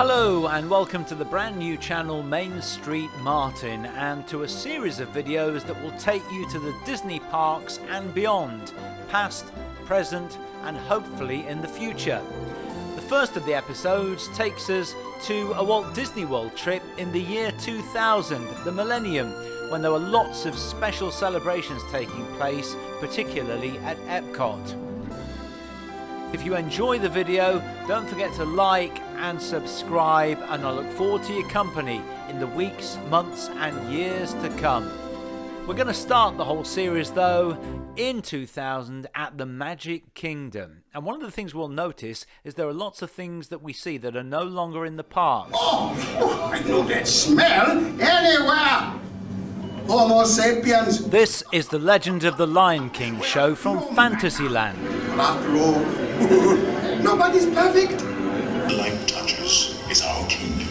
Hello and welcome to the brand new channel Main Street Martin, and to a series of videos that will take you to the Disney parks and beyond, past, present and hopefully in the future. The first of the episodes takes us to a Walt Disney World trip in the year 2000, the millennium, when there were lots of special celebrations taking place, particularly at Epcot. If you enjoy the video, don't forget to like and subscribe, and I look forward to your company in the weeks, months and years to come. We're going to start the whole series though in 2000 at the Magic Kingdom. And one of the things we'll notice is there are lots of things that we see that are no longer in the parks. Oh, I know that smell anywhere! Homo sapiens! This is the Legend of the Lion King show from Fantasyland. After all, nobody's perfect. The light touches is our kingdom.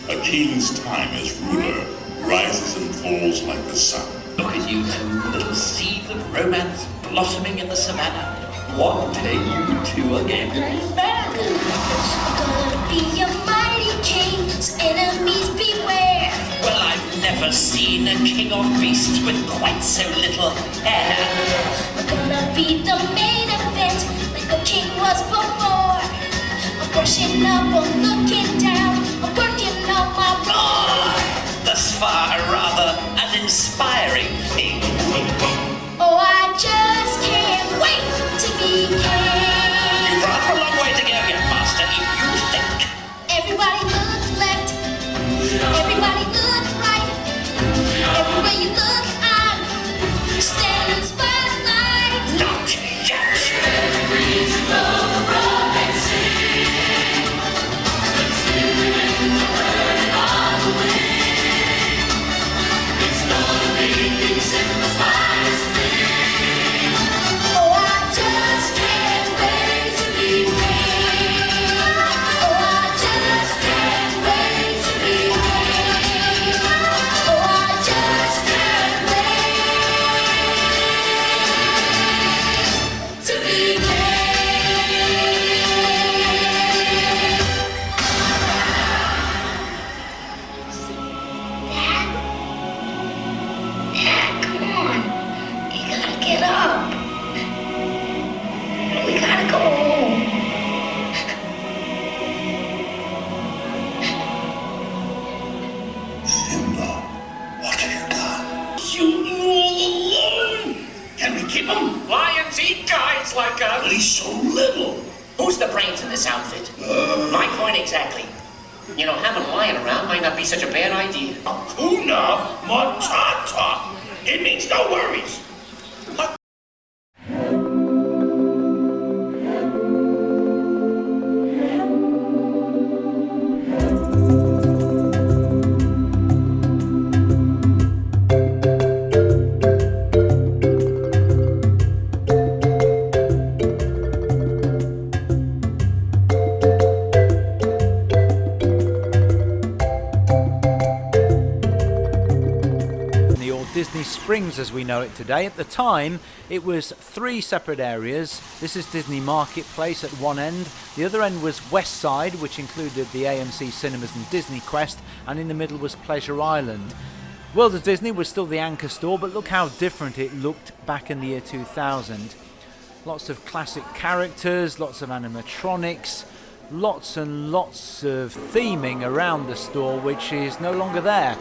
A king's time as ruler rises and falls like the sun. Look at you two little seeds of romance blossoming in the savannah. One day you two are going to be married. Gonna be a mighty king, so enemies beware. Well, I've never seen a king or beast with quite so little hair. We're gonna be the main event, like the king was before. I'm brushing up, I'm looking down, I'm working on my roar. Thus far, rather an inspiring thing. Oh, I just can't wait to be king. You've rather a long way to go yet, Master, if you think. Everybody look left, everybody look right. Everywhere you look, I'm standing spotlight. Not yet. Oh, I just can't wait to be king. Oh, I just can't wait to be king. Oh, I just can't wait to be king. Dad, come on. You gotta get up. We gotta go home. Simba, what have you done? You all alone. Can we keep him? Lions eat guys like us. But he's so little. Who's the brains in this outfit? My point exactly. You know, having a lion around might not be such a bad idea. Hakuna Matata. It means no worries. Disney Springs as we know it today. At the time it was three separate areas. This is Disney Marketplace at one end, the other end was West Side, which included the AMC Cinemas and Disney Quest, and in the middle was Pleasure Island. World of Disney was still the anchor store, but look how different it looked back in the year 2000. Lots of classic characters, lots of animatronics, lots and lots of theming around the store, which is no longer there.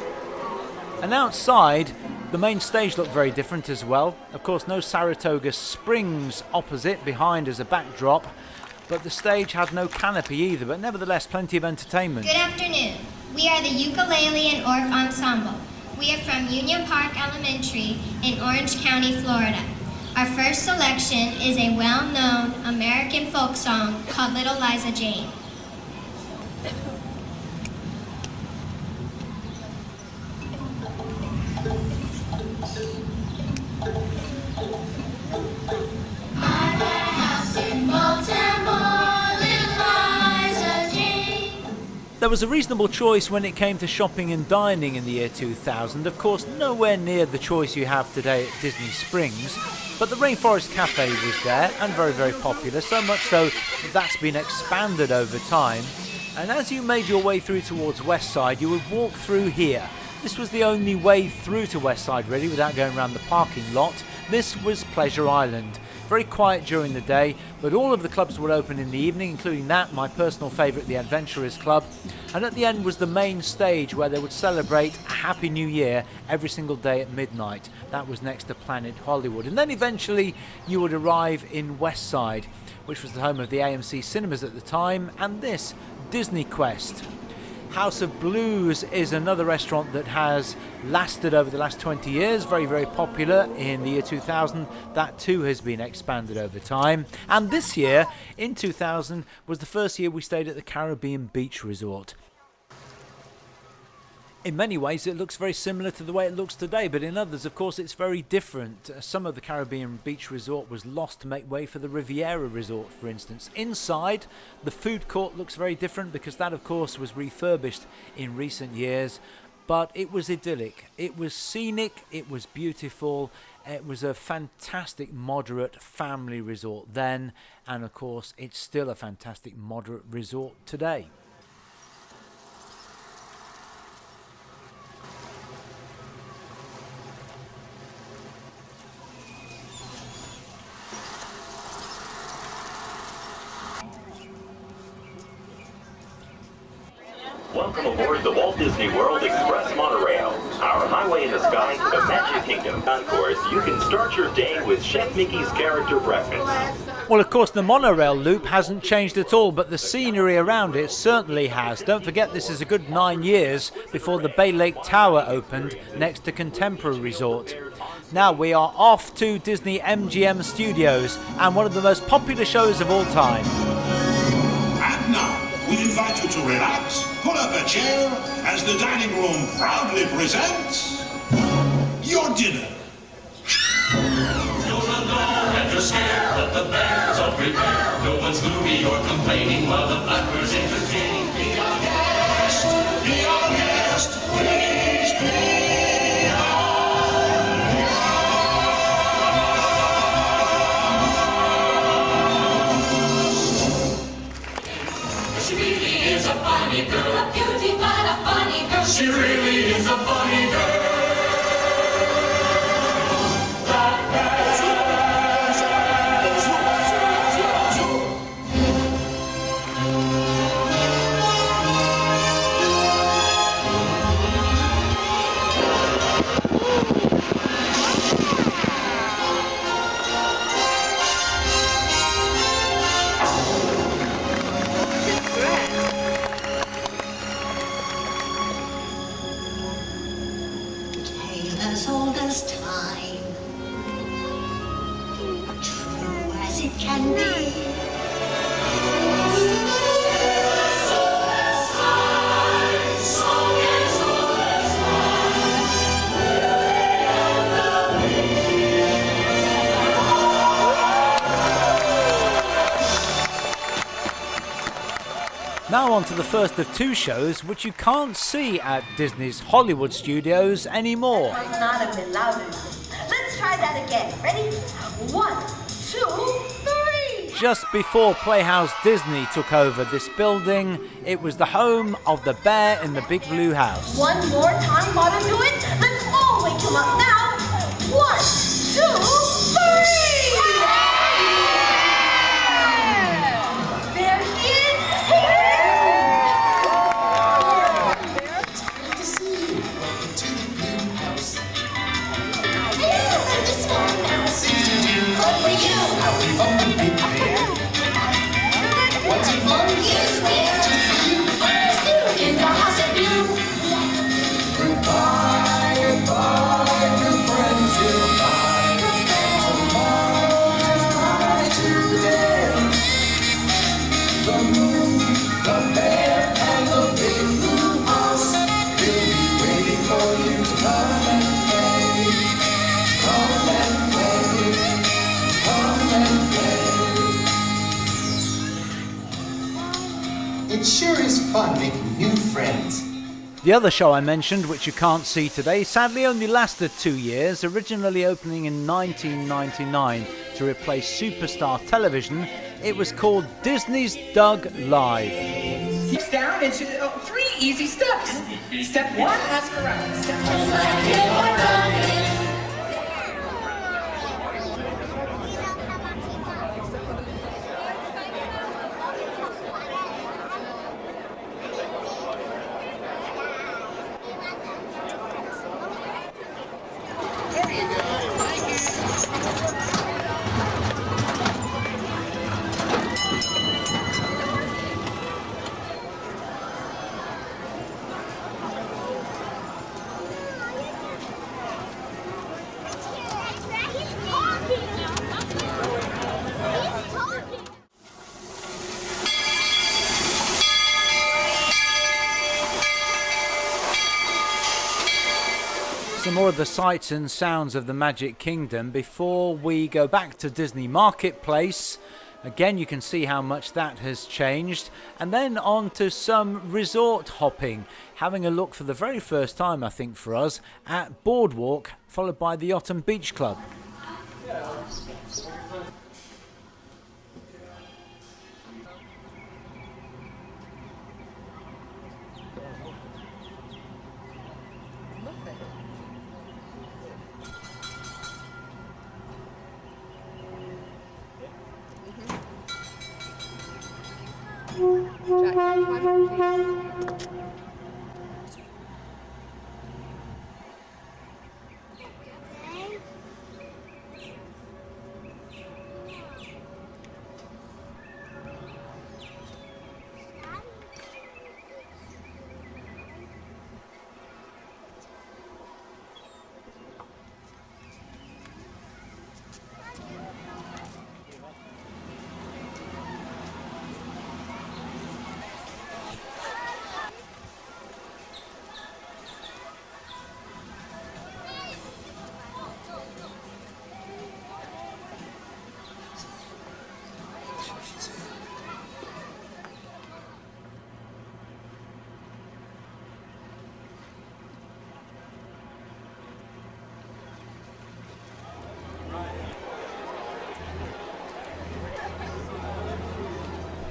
And outside, the main stage looked very different as well. Of course, no Saratoga Springs opposite behind as a backdrop, but the stage had no canopy either, but nevertheless plenty of entertainment. Good afternoon. We are the Ukulele and Orff Ensemble. We are from Union Park Elementary in Orange County, Florida. Our first selection is a well-known American folk song called Little Liza Jane. There was a reasonable choice when it came to shopping and dining in the year 2000. Of course, nowhere near the choice you have today at Disney Springs, but the Rainforest Cafe was there and very, very popular, so much so that that's been expanded over time. And as you made your way through towards West Side, you would walk through here. This was the only way through to West Side really, without going around the parking lot. This was Pleasure Island. Very quiet during the day, but all of the clubs were open in the evening, including that, my personal favourite, the Adventurers Club. And at the end was the main stage where they would celebrate a Happy New Year every single day at midnight. That was next to Planet Hollywood. And then eventually you would arrive in West Side, which was the home of the AMC cinemas at the time, and this, Disney Quest. House of Blues is another restaurant that has lasted over the last 20 years, very, very popular in the year 2000. That too has been expanded over time. And this year, in 2000, was the first year we stayed at the Caribbean Beach Resort. In many ways it looks very similar to the way it looks today, but in others of course it's very different. Some of the Caribbean Beach Resort was lost to make way for the Riviera Resort, for instance. Inside, the food court looks very different because that of course was refurbished in recent years, but it was idyllic, it was scenic, it was beautiful, it was a fantastic moderate family resort then, and of course it's still a fantastic moderate resort today. Welcome aboard the Walt Disney World Express Monorail, our highway in the sky to the Magic Kingdom. Of course, you can start your day with Chef Mickey's character breakfast. Well, of course, the monorail loop hasn't changed at all, but the scenery around it certainly has. Don't forget, this is a good 9 years before the Bay Lake Tower opened next to Contemporary Resort. Now we are off to Disney MGM Studios and one of the most popular shows of all time. And now, we invite you to relax, pull up a chair, as the dining room proudly presents your dinner. You're alone and you're scared, but the bears are prepared. No one's gloomy or complaining while the flappers entertain. Be our guest, please be our She really is a funny girl, a beauty but a funny girl. She really is a funny girl. As old as time, true as it can be. Now on to the first of two shows which you can't see at Disney's Hollywood Studios anymore. Might not have been loud enough. Let's try that again. Ready? 1, 2, 3. Just before Playhouse Disney took over this building, it was the home of the Bear in the Big Blue House. One more time, Bottom do it. Let's all wake him up now. 1, 2, 3. There he is. Good to see you. Welcome to the Blue House. Hello, I'm the small mouse. Fun for you. Howdy, fun to be here. What's it fun is where in the house of blue. Goodbye, goodbye, good friends, goodbye. Tomorrow is my today. The moon, the bear, and the big blue house will be waiting for you to come and play. Come and play. Come and play. It sure is fun making new friends. The other show I mentioned, which you can't see today, sadly only lasted 2 years, originally opening in 1999 to replace Superstar Television. It was called Disney's Doug Live. Keeps down into 3 easy steps. Step 1, ask around. Step 2, Some more of the sights and sounds of the Magic Kingdom before we go back to Disney Marketplace. Again, you can see how much that has changed. And then on to some resort hopping. Having a look for the very first time, I think, for us, at Boardwalk, followed by the Autumn Beach Club.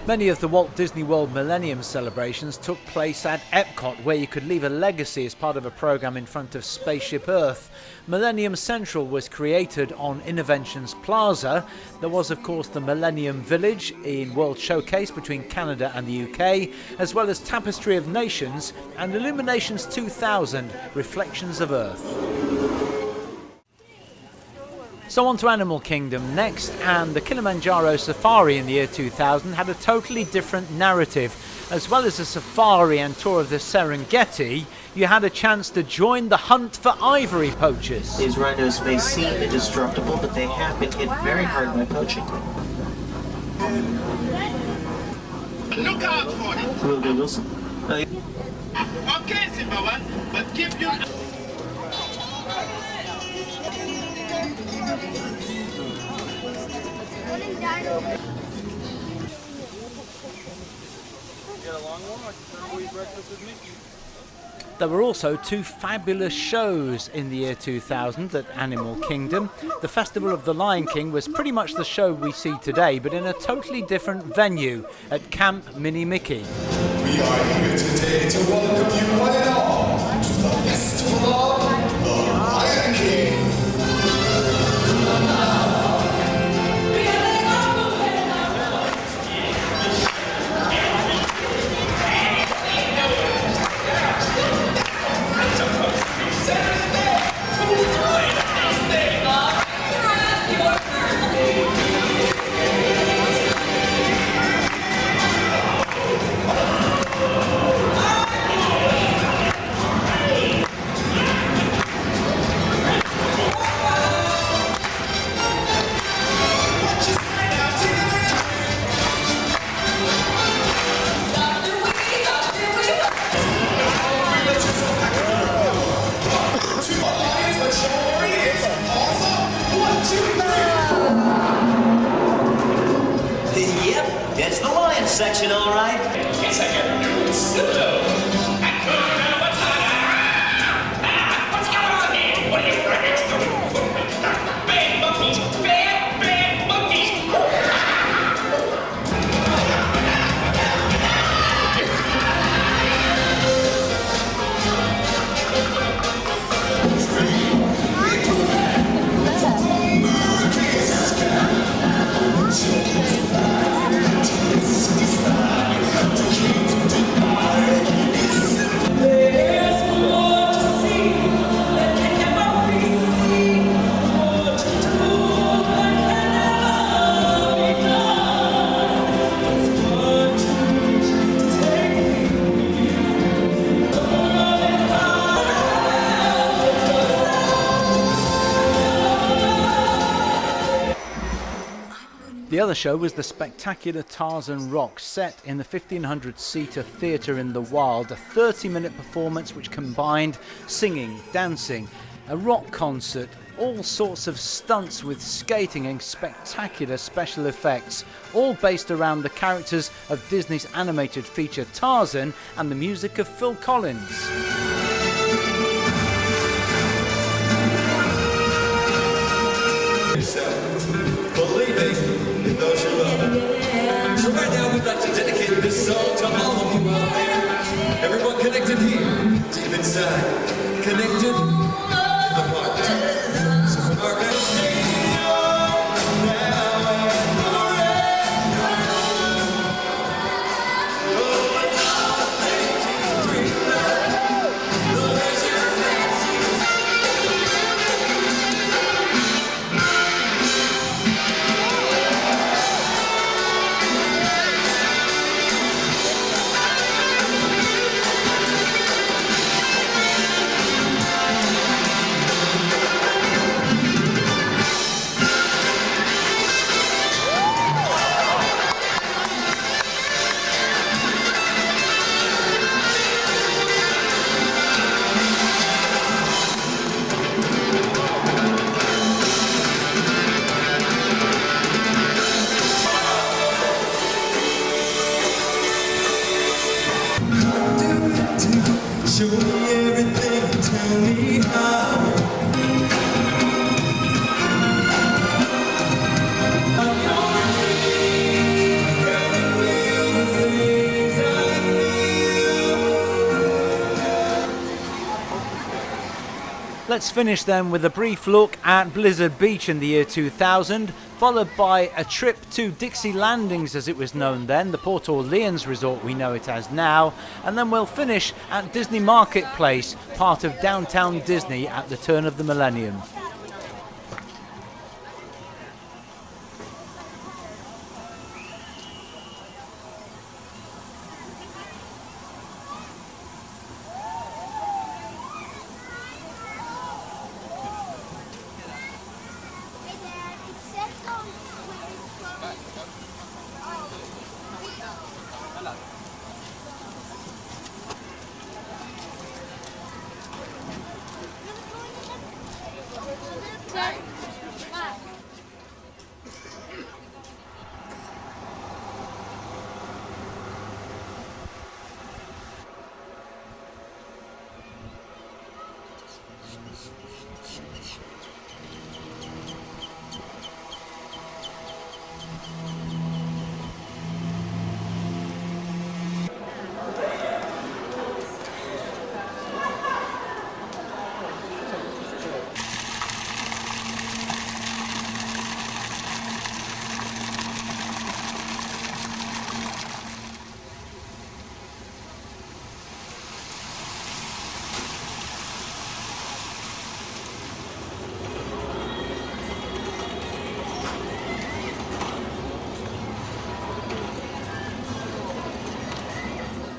Many of the Walt Disney World Millennium celebrations took place at Epcot, where you could leave a legacy as part of a program in front of Spaceship Earth. Millennium Central was created on Innovations Plaza. There was, of course, the Millennium Village in World Showcase between Canada and the UK, as well as Tapestry of Nations and Illuminations 2000, Reflections of Earth. So on to Animal Kingdom next, and the Kilimanjaro Safari in the year 2000 had a totally different narrative. As well as a safari and tour of the Serengeti, you had a chance to join the hunt for ivory poachers. These rhinos may seem indestructible, but they have been hit very hard by poaching. Look out for it. Will do, Wilson. Okay, Simba, but keep your... There were also 2 fabulous shows in the year 2000 at Animal Kingdom. The Festival of the Lion King was pretty much the show we see today, but in a totally different venue at Camp Mini Mickey. We are here today to welcome you one and all to the Festival of the Lion King. The other show was the spectacular Tarzan Rock, set in the 1,500-seater theatre in the wild, a 30-minute performance which combined singing, dancing, a rock concert, all sorts of stunts with skating and spectacular special effects, all based around the characters of Disney's animated feature Tarzan and the music of Phil Collins. Believing in those you love. So right now we'd like to dedicate this song to all of you out there. Everyone connected here, deep inside, connected to the heart. So from our best show me everything, tell me how. Let's finish then with a brief look at Blizzard Beach in the year 2000, followed by a trip to Dixie Landings as it was known then, the Port Orleans resort we know it as now, and then we'll finish at Disney Marketplace, part of downtown Disney at the turn of the millennium.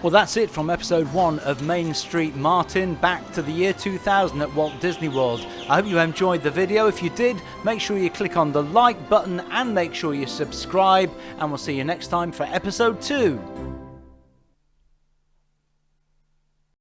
Well, that's it from episode 1 of Main Street Martin, back to the year 2000 at Walt Disney World. I hope you enjoyed the video. If you did, make sure you click on the like button and make sure you subscribe, and we'll see you next time for episode 2.